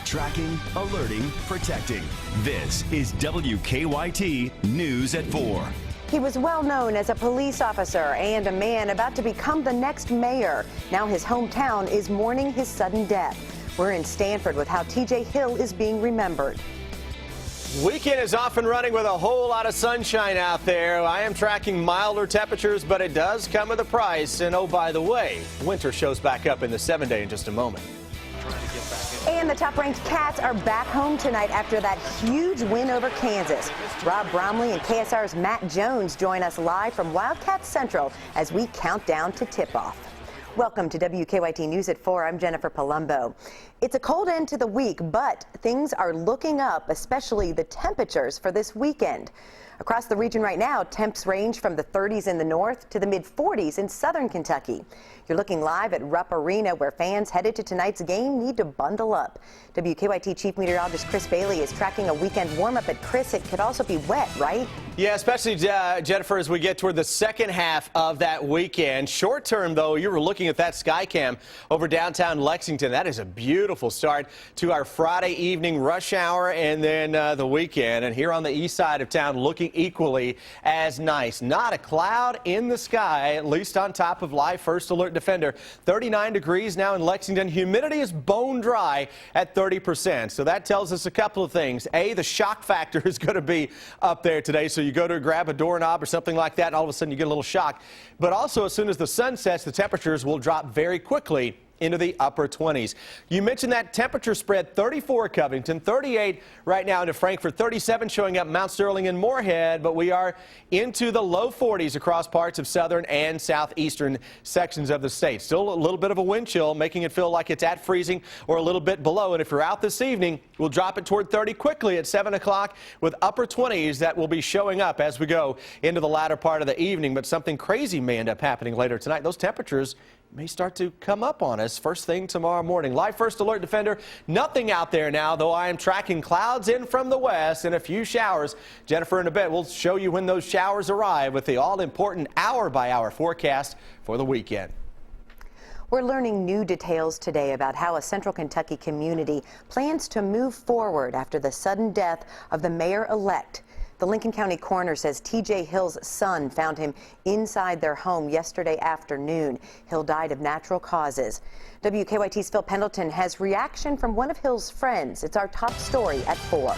Tracking, alerting, protecting. This is WKYT News at 4. He was well known as a police officer and a man about to become the next mayor. Now his hometown is mourning his sudden death. We're in Stanford with how TJ Hill is being remembered. Weekend is off and running with a whole lot of sunshine out there. I am tracking milder temperatures, but it does come with a price. And oh, by the way, winter shows back up in the 7-day in just a moment. And the top-ranked Cats are back home tonight after that huge win over Kansas. Rob Bromley and KSR's Matt Jones join us live from Wildcat Central as we count down to tip-off. Welcome to WKYT News at 4. I'm Jennifer Palumbo. It's a cold end to the week, but things are looking up, especially the temperatures for this weekend. Across the region right now, temps range from the 30s in the north to the mid-40s in southern Kentucky. You're looking live at Rupp Arena, where fans headed to tonight's game need to bundle up. WKYT Chief Meteorologist Chris Bailey is tracking a weekend warm-up. At Chris, it could also be wet, right? Yeah, especially, Jennifer, as we get toward the second half of that weekend. Short term, though, you were looking at that sky cam over downtown Lexington. That is a beautiful start to our Friday evening rush hour and then the weekend. And here on the east side of town, looking equally as nice. Not a cloud in the sky, at least on top of Live First Alert Defender. 39 degrees now in Lexington. Humidity is bone dry at 30%. So that tells us a couple of things. A, the shock factor is going to be up there today. So you go to grab a doorknob or something like that, and all of a sudden you get a little shock. But also, as soon as the sun sets, the temperatures will drop very quickly into the upper 20s. You mentioned that temperature spread: 34 at Covington, 38 right now into Frankfort, 37 showing up Mount Sterling and Moorhead, but we are into the low 40s across parts of southern and southeastern sections of the state. Still a little bit of a wind chill, making it feel like it's at freezing or a little bit below. And if you're out this evening, we'll drop it toward 30 quickly at 7 o'clock with upper 20s that will be showing up as we go into the latter part of the evening. But something crazy may end up happening later tonight. Those temperatures may start to come up on us first thing tomorrow morning. Live First Alert Defender, nothing out there now, though I am tracking clouds in from the west and a few showers. Jennifer, in a bit, we'll show you when those showers arrive with the all-important hour-by-hour forecast for the weekend. We're learning new details today about how a central Kentucky community plans to move forward after the sudden death of the mayor-elect. The Lincoln County coroner says TJ Hill's son found him inside their home yesterday afternoon. Hill died of natural causes. WKYT's Phil Pendleton has reaction from one of Hill's friends. It's our top story at 4.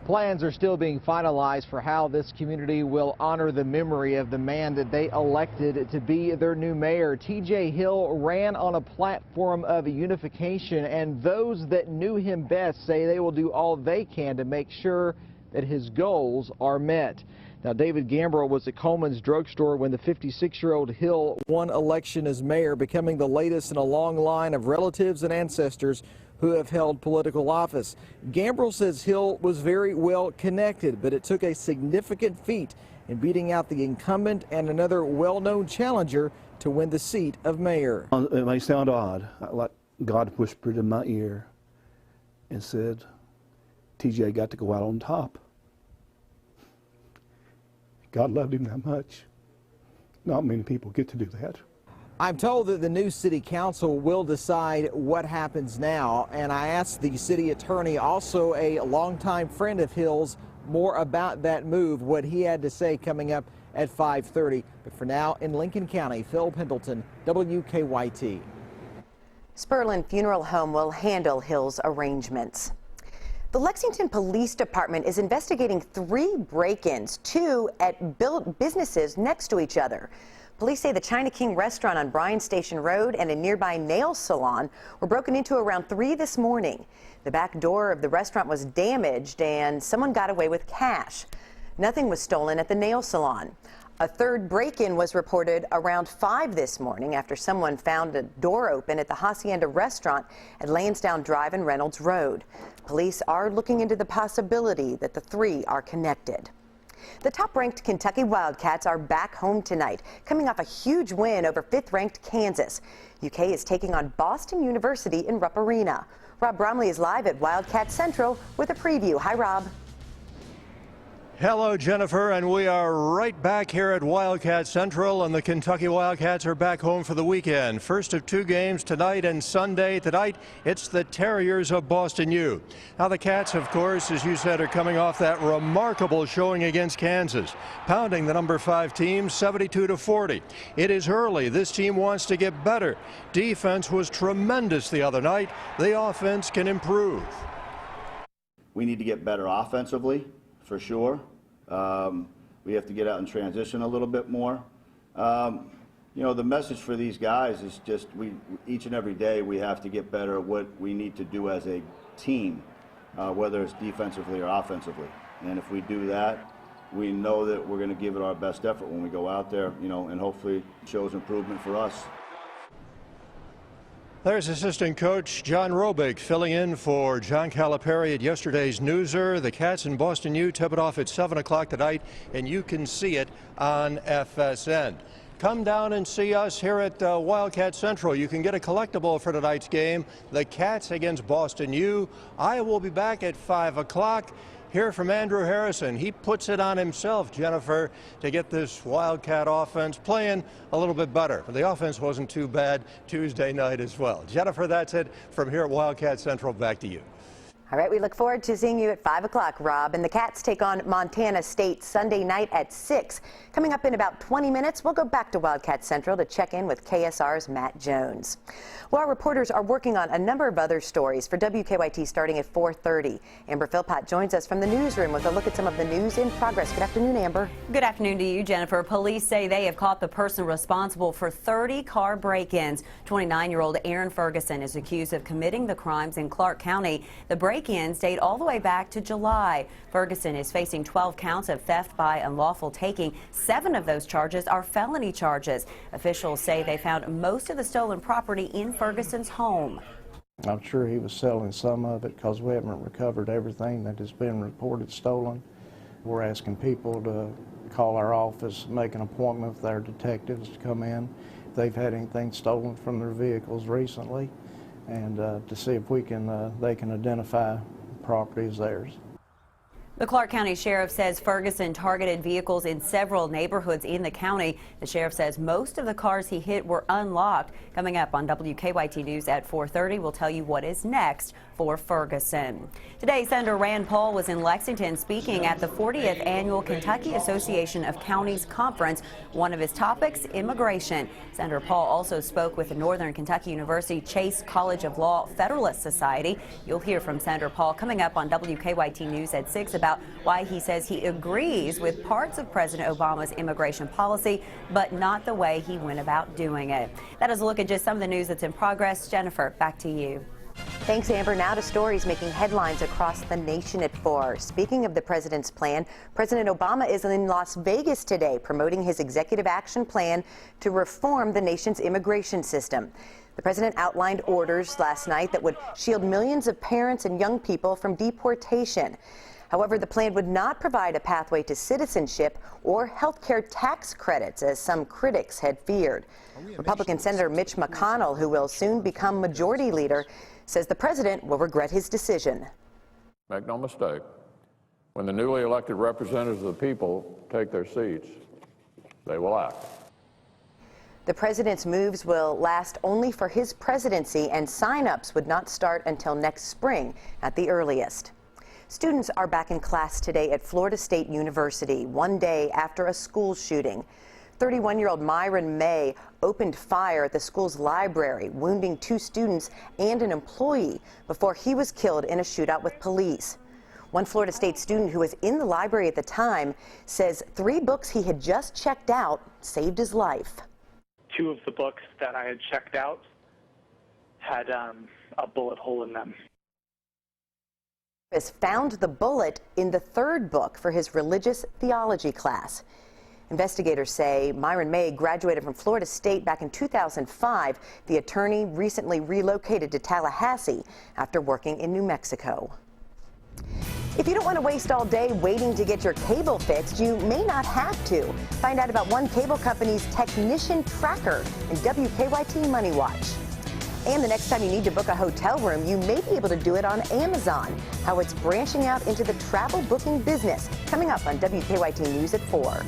Plans are still being finalized for how this community will honor the memory of the man that they elected to be their new mayor. TJ Hill ran on a platform of unification, and those that knew him best say they will do all they can to make sure that his goals are met. Now, David Gambrell was at Coleman's drugstore when the 56-year-old Hill won election as mayor, becoming the latest in a long line of relatives and ancestors who have held political office. Gambrell says Hill was very well connected, but it took a significant feat in beating out the incumbent and another well-known challenger to win the seat of mayor. It may sound odd, like God whispered in my ear and said, TJ got to go out on top. God loved him that much. Not many people get to do that. I'm told that the new city council will decide what happens now, and I asked the city attorney, also a longtime friend of Hill's, more about that move, what he had to say coming up at 5:30. But for now, in Lincoln County, Phil Pendleton, WKYT. Spurlin Funeral Home will handle Hill's arrangements. The Lexington Police Department is investigating 3 break-ins, 2 at businesses next to each other. Police say the China King restaurant on Bryan Station Road and a nearby nail salon were broken into around 3 this morning. The back door of the restaurant was damaged and someone got away with cash. Nothing was stolen at the nail salon. A 3rd break-in was reported around 5 this morning after someone found a door open at the Hacienda restaurant at Lansdowne Drive and Reynolds Road. Police are looking into the possibility that the 3 are connected. The top-ranked Kentucky Wildcats are back home tonight, coming off a huge win over 5th-ranked Kansas. UK is taking on Boston University in Rupp Arena. Rob Bromley is live at Wildcat Central with a preview. Hi, Rob. Hello, Jennifer, and we are right back here at Wildcat Central, and the Kentucky Wildcats are back home for the weekend. First of two games tonight and Sunday. Tonight, it's the Terriers of Boston U. Now, the Cats, of course, as you said, are coming off that remarkable showing against Kansas, pounding the number 5 team 72-40. It is early. This team wants to get better. Defense was tremendous the other night. The offense can improve. We need to get better offensively, for sure. We have to get out and transition a little bit more. You know, the message for these guys is just each and every day we have to get better at what we need to do as a team, whether it's defensively or offensively. And if we do that, we know that we're going to give it our best effort when we go out there, you know, and hopefully it shows improvement for us. There's assistant coach John Robick filling in for John Calipari at yesterday's Newser. The Cats and Boston U tip it off at 7 o'clock tonight, and you can see it on FSN. Come down and see us here at Wildcat Central. You can get a collectible for tonight's game, the Cats against Boston U. I will be back at 5 o'clock. Hear from Andrew Harrison. He puts it on himself, Jennifer, to get this Wildcat offense playing a little bit better. The offense wasn't too bad Tuesday night as well. Jennifer, that's it from here at Wildcat Central. Back to you. All right, we look forward to seeing you at 5 o'clock, Rob. And the Cats take on Montana State Sunday night at 6. Coming up in about 20 minutes, we'll go back to Wildcat Central to check in with KSR's Matt Jones. Well, our reporters are working on a number of other stories for WKYT starting at 4:30. Amber Philpott joins us from the newsroom with a look at some of the news in progress. Good afternoon, Amber. Good afternoon to you, Jennifer. Police say they have caught the person responsible for 30 car break-ins. 29-year-old Aaron Ferguson is accused of committing the crimes in Clark County. The break-ins date all the way back to July. Ferguson is facing 12 counts of theft by unlawful taking. 7 of those charges are felony charges. Officials say they found most of the stolen property in Ferguson's home. I'm sure he was selling some of it because we haven't recovered everything that has been reported stolen. We're asking people to call our office, make an appointment with our detectives to come in if they've had anything stolen from their vehicles recently, and to see if we can they can identify property as theirs. The Clark County Sheriff says Ferguson targeted vehicles in several neighborhoods in the county. The sheriff says most of the cars he hit were unlocked. Coming up on WKYT News at 4:30, we'll tell you what is next for Ferguson. Today, Senator Rand Paul was in Lexington speaking at the 40th Annual Kentucky Association of Counties Conference. One of his topics, immigration. Senator Paul also spoke with the Northern Kentucky University Chase College of Law Federalist Society. You'll hear from Senator Paul coming up on WKYT News at 6 about why he says he agrees with parts of President Obama's immigration policy, but not the way he went about doing it. That is a look at just some of the news that's in progress. Jennifer, back to you. Thanks, Amber. Now to stories making headlines across the nation at 4. Speaking of the president's plan, President Obama is in Las Vegas today promoting his executive action plan to reform the nation's immigration system. The president outlined orders last night that would shield millions of parents and young people from deportation. However, the plan would not provide a pathway to citizenship or health care tax credits, as some critics had feared. Republican Senator Mitch McConnell, who will soon become majority leader, says the president will regret his decision. Make no mistake, when the newly elected representatives of the people take their seats, they will act. The president's moves will last only for his presidency, and sign-ups would not start until next spring at the earliest. Students are back in class today at Florida State University, one day after a school shooting. 31-year-old Myron May opened fire at the school's library, wounding 2 students and an employee before he was killed in a shootout with police. One Florida State student who was in the library at the time says 3 books he had just checked out saved his life. 2 of the books that I had checked out had a bullet hole in them. Has found the bullet in the 3rd book for his religious theology class. Investigators say Myron May graduated from Florida State back in 2005. The attorney recently relocated to Tallahassee after working in New Mexico. If you don't want to waste all day waiting to get your cable fixed, you may not have to. Find out about one cable company's technician tracker in WKYT Money Watch. And the next time you need to book a hotel room, you may be able to do it on Amazon. How it's branching out into the travel booking business. Coming up on WKYT News at 4.